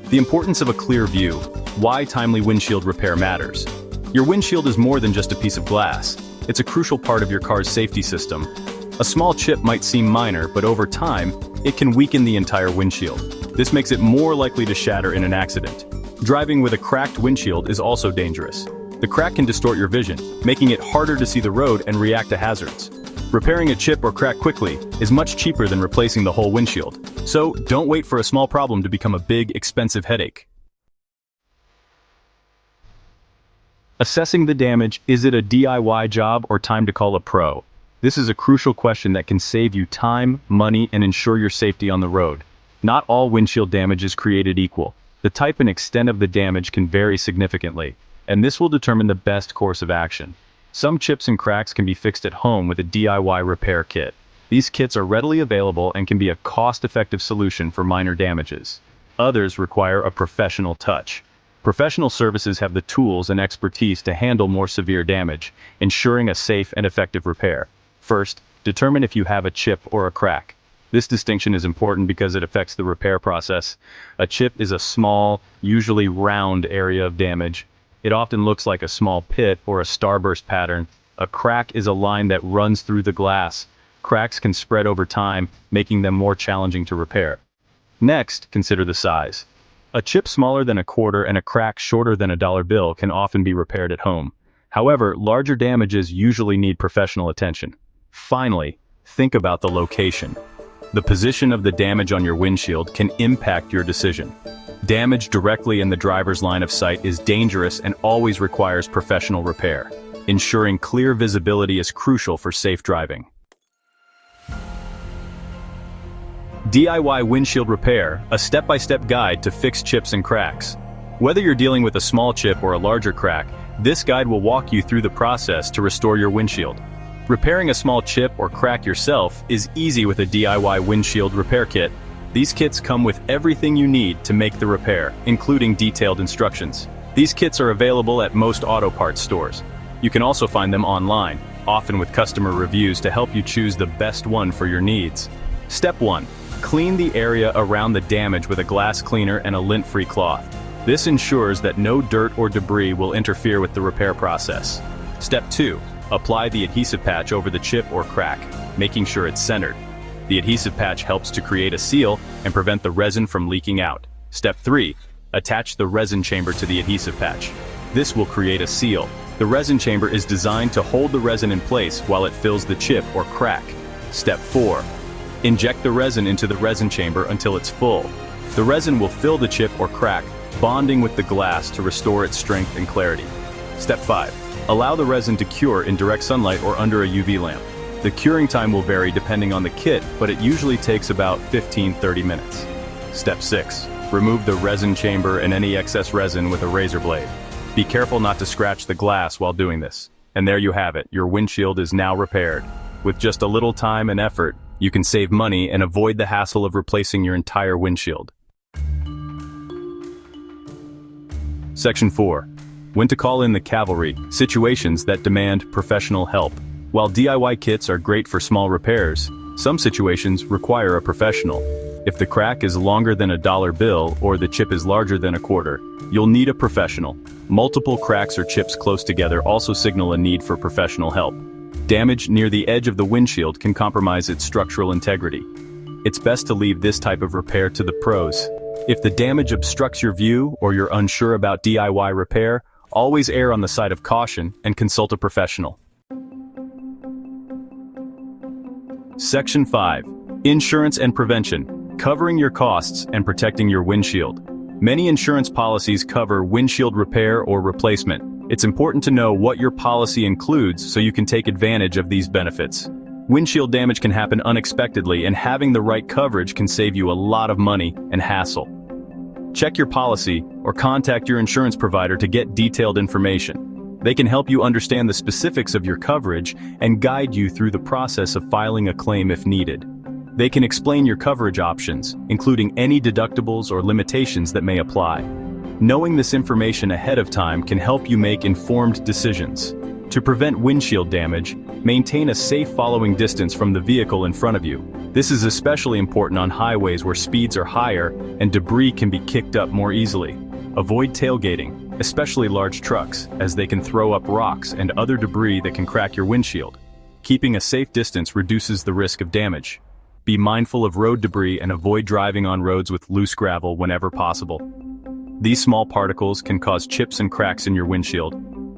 The importance of a clear view. Why timely windshield repair matters. Your windshield is more than just a piece of glass. It's a crucial part of your car's safety system. A small chip might seem minor, but over time, it can weaken the entire windshield. This makes it more likely to shatter in an accident. Driving with a cracked windshield is also dangerous. The crack can distort your vision, making it harder to see the road and react to hazards. Repairing a chip or crack quickly is much cheaper than replacing the whole windshield. So, don't wait for a small problem to become a big, expensive headache. Assessing the damage. Is it a DIY job or time to call a pro? This is a crucial question that can save you time, money, and ensure your safety on the road. Not all windshield damage is created equal. The type and extent of the damage can vary significantly, and this will determine the best course of action. Some chips and cracks can be fixed at home with a DIY repair kit. These kits are readily available and can be a cost-effective solution for minor damages. Others require a professional touch. Professional services have the tools and expertise to handle more severe damage, ensuring a safe and effective repair. First, determine if you have a chip or a crack. This distinction is important because it affects the repair process. A chip is a small, usually round area of damage. It often looks like a small pit or a starburst pattern. A crack is a line that runs through the glass. Cracks can spread over time, making them more challenging to repair. Next, consider the size. A chip smaller than a quarter and a crack shorter than a dollar bill can often be repaired at home. However, larger damages usually need professional attention. Finally, think about the location. The position of the damage on your windshield can impact your decision. Damage directly in the driver's line of sight is dangerous and always requires professional repair. Ensuring clear visibility is crucial for safe driving. DIY windshield repair, a step-by-step guide to fix chips and cracks. Whether you're dealing with a small chip or a larger crack, this guide will walk you through the process to restore your windshield. Repairing a small chip or crack yourself is easy with a DIY windshield repair kit. These kits come with everything you need to make the repair, including detailed instructions. These kits are available at most auto parts stores. You can also find them online, often with customer reviews to help you choose the best one for your needs. Step 1. Clean the area around the damage with a glass cleaner and a lint-free cloth. This ensures that no dirt or debris will interfere with the repair process. Step 2. Apply the adhesive patch over the chip or crack, making sure it's centered. The adhesive patch helps to create a seal and prevent the resin from leaking out. Step 3. Attach the resin chamber to the adhesive patch. This will create a seal. The resin chamber is designed to hold the resin in place while it fills the chip or crack. Step 4. Inject the resin into the resin chamber until it's full. The resin will fill the chip or crack, bonding with the glass to restore its strength and clarity. Step 5. Allow the resin to cure in direct sunlight or under a UV lamp. The curing time will vary depending on the kit, but it usually takes about 15-30 minutes. Step 6. Remove the resin chamber and any excess resin with a razor blade. Be careful not to scratch the glass while doing this. And there you have it, your windshield is now repaired. With just a little time and effort, you can save money and avoid the hassle of replacing your entire windshield. Section 4. When to call in the cavalry, situations that demand professional help. While DIY kits are great for small repairs, some situations require a professional. If the crack is longer than a dollar bill or the chip is larger than a quarter, you'll need a professional. Multiple cracks or chips close together also signal a need for professional help. Damage near the edge of the windshield can compromise its structural integrity. It's best to leave this type of repair to the pros. If the damage obstructs your view or you're unsure about DIY repair, always err on the side of caution and consult a professional. Section 5. Insurance and prevention. Covering your costs and protecting your windshield. Many insurance policies cover windshield repair or replacement. It's important to know what your policy includes so you can take advantage of these benefits. Windshield damage can happen unexpectedly, and having the right coverage can save you a lot of money and hassle. Check your policy or contact your insurance provider to get detailed information. They can help you understand the specifics of your coverage and guide you through the process of filing a claim if needed. They can explain your coverage options, including any deductibles or limitations that may apply. Knowing this information ahead of time can help you make informed decisions. To prevent windshield damage, Maintain a safe following distance from the vehicle in front of you. This is especially important on highways where speeds are higher and debris can be kicked up more easily. Avoid tailgating, especially large trucks, as they can throw up rocks and other debris that can crack your windshield. Keeping a safe distance reduces the risk of damage. Be mindful of road debris and avoid driving on roads with loose gravel whenever possible. These small particles can cause chips and cracks in your windshield.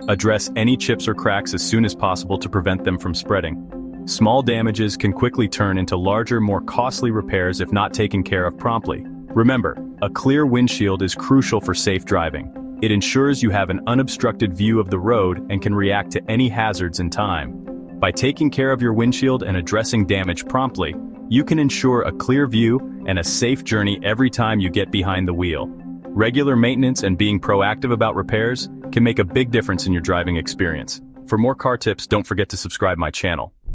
Address any chips or cracks as soon as possible to prevent them from spreading. Small damages can quickly turn into larger, more costly repairs if not taken care of promptly. Remember, a clear windshield is crucial for safe driving. It ensures you have an unobstructed view of the road and can react to any hazards in time. By taking care of your windshield and addressing damage promptly, you can ensure a clear view and a safe journey every time you get behind the wheel. Regular maintenance and being proactive about repairs can make a big difference in your driving experience. For more car tips, don't forget to subscribe my channel.